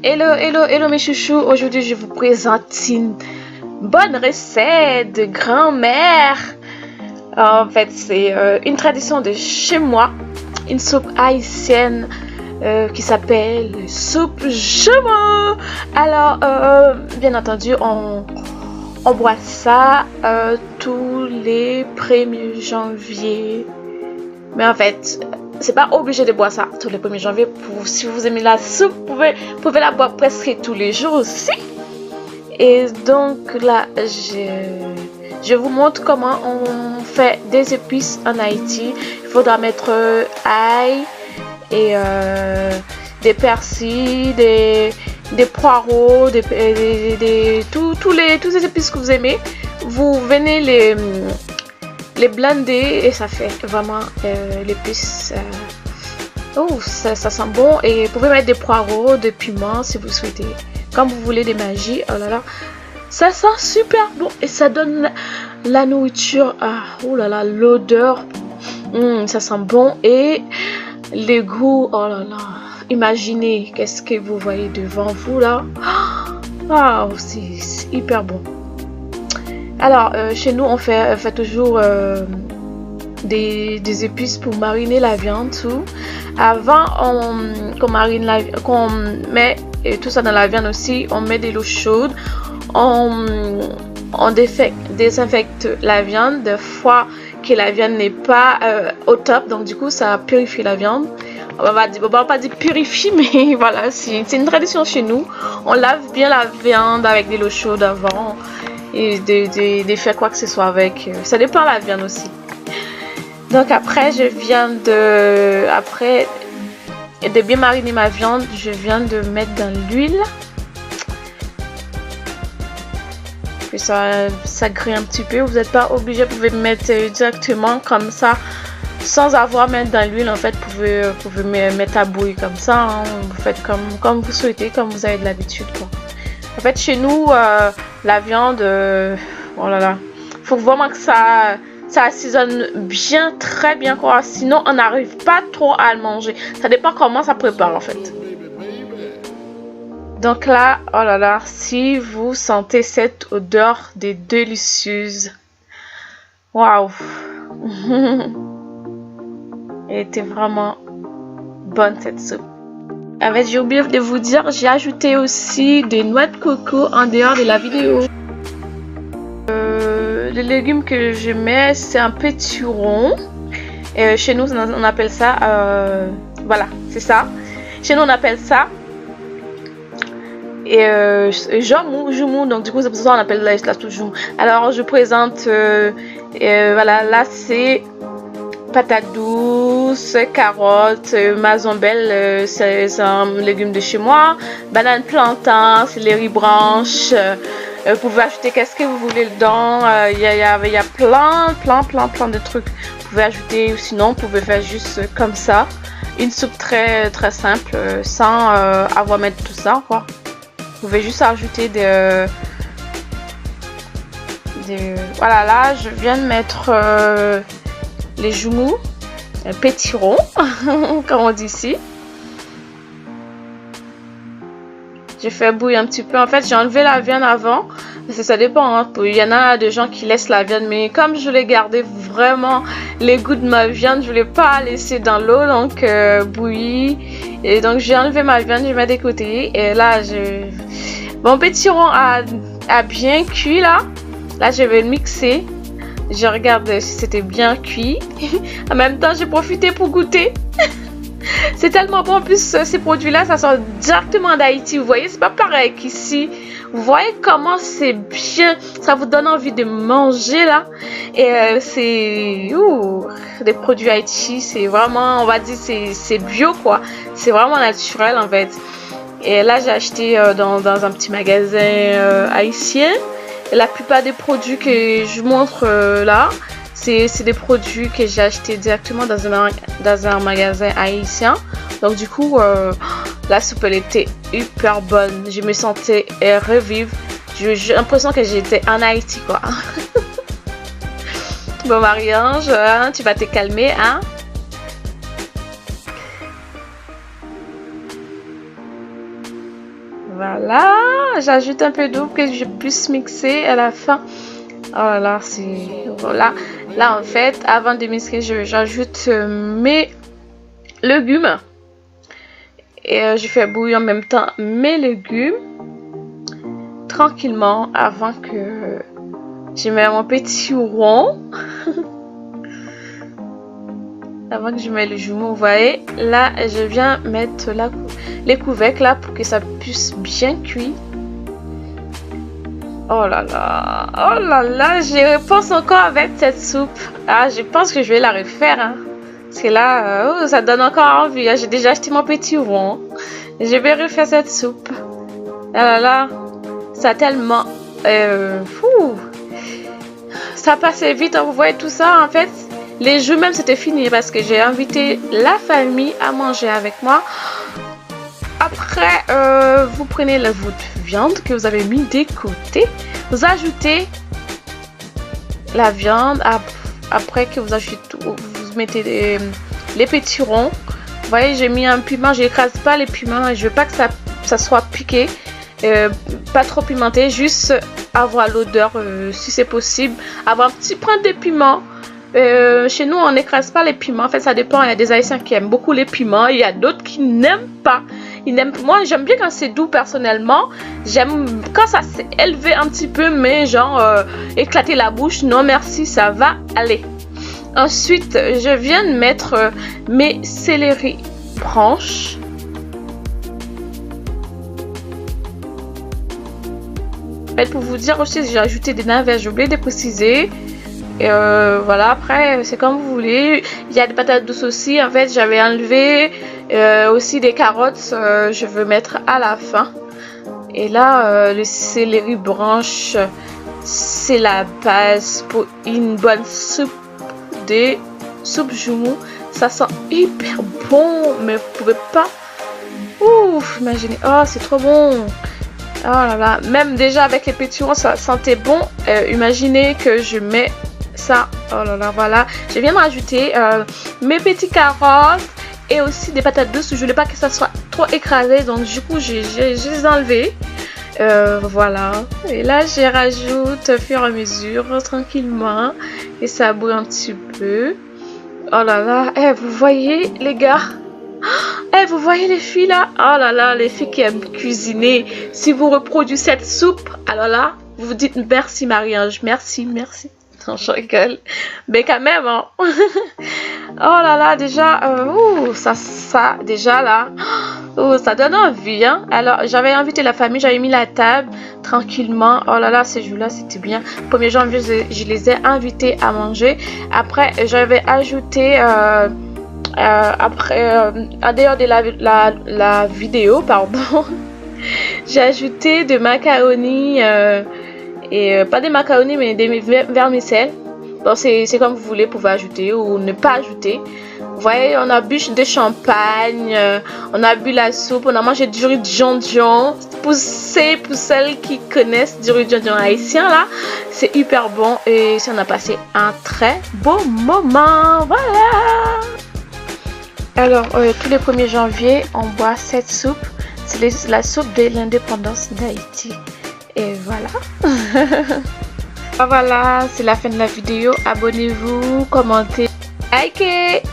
Hello, hello, hello mes chouchous. Aujourd'hui, je vous présente une bonne recette de grand-mère. En fait, c'est une tradition de chez moi, une soupe haïtienne qui s'appelle soupe jumeau. Alors, bien entendu, on boit ça tous les 1er janvier. Mais en fait, c'est pas obligé de boire ça tous les 1er janvier. Si vous aimez la soupe, vous pouvez la boire presque tous les jours aussi. Et donc là, je vous montre comment on fait des épices en Haïti. Il faudra mettre ail et des persils, des poireaux, tous les épices que vous aimez. Vous venez les blender et ça fait vraiment l'épice. Oh, ça sent bon. Et vous pouvez mettre des poireaux, des piments si vous souhaitez. Comme vous voulez, des magies. Oh là là. Ça sent super bon. Et ça donne la nourriture. Ah, oh là là, l'odeur. Ça sent bon. Et les goûts. Oh là là. Imaginez qu'est-ce que vous voyez devant vous là. Ah, c'est hyper bon. Alors, chez nous, on fait toujours des épices pour mariner la viande, tout. Avant qu'on met tout ça dans la viande aussi, on met de l'eau chaude. On désinfecte la viande des fois que la viande n'est pas au top. Donc, du coup, ça purifie la viande. On va pas dire purifie, mais voilà, c'est une tradition chez nous. On lave bien la viande avec de l'eau chaude avant. Et de faire quoi que ce soit avec. Ça dépend de la viande aussi. Donc après, après de bien mariner ma viande, je viens de mettre dans l'huile. Puis ça grille un petit peu. Vous n'êtes pas obligé, vous pouvez mettre directement comme ça, sans avoir à mettre dans l'huile. En fait, vous pouvez mettre à bouillir comme ça. Hein. Vous faites comme vous souhaitez, comme vous avez de l'habitude, quoi. En fait, chez nous, la viande, oh là là, faut vraiment que ça assaisonne bien, très bien, quoi. Sinon, on n'arrive pas trop à le manger. Ça dépend comment ça prépare, en fait. Donc là, oh là là, si vous sentez cette odeur des délicieuses, waouh, elle était vraiment bonne cette soupe. En fait, j'ai oublié de vous dire, j'ai ajouté aussi des noix de coco en dehors de la vidéo. Le légume que je mets, c'est un péturon. Chez nous, on appelle ça, voilà, c'est ça. Chez nous, on appelle ça joumou. Donc du coup, c'est pour ça qu'on appelle la soupe joumou. Alors, je présente, voilà, là c'est patates douces, carottes, mazambelle, c'est un légume de chez moi. Banane plantain, céleri branche. Vous pouvez ajouter qu'est-ce que vous voulez dedans. Il y a plein de trucs. Vous pouvez ajouter, ou sinon vous pouvez faire juste comme ça. Une soupe très très simple, sans avoir à mettre tout ça, quoi. Vous pouvez juste ajouter voilà, là je viens de mettre les joumous, pétirons, comme on dit ici. J'ai fait bouillir un petit peu. En fait, j'ai enlevé la viande avant. Parce que ça dépend. Hein. Il y en a des gens qui laissent la viande. Mais comme je voulais garder vraiment les goûts de ma viande, je voulais pas laisser dans l'eau. Donc, bouillir. Et donc, j'ai enlevé ma viande. Je mets de côté. Et là, mon pétiron a bien cuit là. Là, je vais le mixer. Je regarde si c'était bien cuit. En même temps, j'ai profité pour goûter. C'est tellement bon. En plus, ces produits-là, ça sort directement d'Haïti. Vous voyez, c'est pas pareil qu'ici. Vous voyez comment c'est bien. Ça vous donne envie de manger là. Et c'est des produits Haïti. C'est vraiment, on va dire, c'est bio quoi. C'est vraiment naturel en fait. Et là, j'ai acheté dans un petit magasin haïtien. Et la plupart des produits que je montre là, c'est des produits que j'ai achetés directement dans un magasin haïtien. Donc du coup, la soupe elle était hyper bonne. Je me sentais revivre. J'ai l'impression que j'étais en Haïti quoi. Bon Marie-Ange, hein, tu vas te calmer, hein? Voilà, j'ajoute un peu d'eau pour que je puisse mixer à la fin. Oh là là, c'est... Voilà. Là, en fait, avant de mixer, j'ajoute mes légumes. Et je fais bouillir en même temps mes légumes. Tranquillement, avant que je mette mon petit rond. Avant que je mette le jumeau, vous voyez, là, je viens mettre les couvercles là pour que ça puisse bien cuire. Oh là là, je pense encore avec cette soupe. Ah, je pense que je vais la refaire, hein. Parce que là, ça donne encore envie. J'ai déjà acheté mon petit rond. Je vais refaire cette soupe. Ah là là, ça a tellement... fou. Ça passait vite, hein, vous voyez tout ça, en fait. Les jours même, c'était fini parce que j'ai invité la famille à manger avec moi. Après, vous prenez votre viande que vous avez mis de côté. Vous ajoutez la viande. Après que vous ajoutez tout, vous mettez les petits ronds. Vous voyez, j'ai mis un piment. Je n'écrase pas les piments. Je veux pas que ça soit piqué. Pas trop pimenté. Juste avoir l'odeur, si c'est possible. Avoir un petit point de piment. Chez nous, on n'écrase pas les piments. En fait, ça dépend. Il y a des Haïtiens qui aiment beaucoup les piments. Il y a d'autres qui n'aiment pas. Moi, j'aime bien quand c'est doux personnellement. J'aime quand ça s'est élevé un petit peu, mais genre éclater la bouche. Non, merci, ça va aller. Ensuite, je viens de mettre mes céleri branches. Pour vous dire aussi, j'ai ajouté des navets. J'ai oublié de préciser. Et voilà, après c'est comme vous voulez. Il y a des patates douces aussi. En fait, j'avais enlevé aussi des carottes. Je veux mettre à la fin. Et là, le céleri branche, c'est la base pour une bonne soupe de soupe jumeau. Ça sent hyper bon, mais vous pouvez pas. Ouf, imaginez. Oh, c'est trop bon. Oh là là, même déjà avec les petits ronds, ça sentait bon. Imaginez que je mets ça. Oh là là, voilà. Je viens de rajouter mes petits carottes et aussi des patates douces. Je voulais pas que ça soit trop écrasé, donc du coup, j'ai les enlevé. Voilà. Et là, je rajoute au fur et à mesure, tranquillement. Et ça bouille un petit peu. Oh là là, vous voyez, les gars? Vous voyez les filles là? Oh là là, les filles qui aiment cuisiner. Si vous reproduisez cette soupe, alors là, vous vous dites merci Marie-Ange, merci. Non, je rigole. Mais quand même, hein. Oh là là, déjà, ça, déjà là, ça donne envie, hein. Alors, j'avais invité la famille, j'avais mis la table tranquillement. Oh là là, ces jours-là, c'était bien. 1er janvier, je les ai invités à manger. Après, j'avais ajouté... en dehors de la vidéo, pardon, j'ai ajouté de macaroni et pas des macaronis mais des vermicelles. Bon, c'est comme vous voulez, vous pouvez ajouter ou ne pas ajouter. Vous voyez, on a bu de champagne, on a bu la soupe, on a mangé du riz de jonjon. Pour celles qui connaissent du riz de jonjon haïtien là, c'est hyper bon et on a passé un très beau moment. Voilà. Alors, tous les 1er janvier, on boit cette soupe. C'est la soupe de l'indépendance d'Haïti. Et voilà. Voilà, c'est la fin de la vidéo. Abonnez-vous, commentez, likez.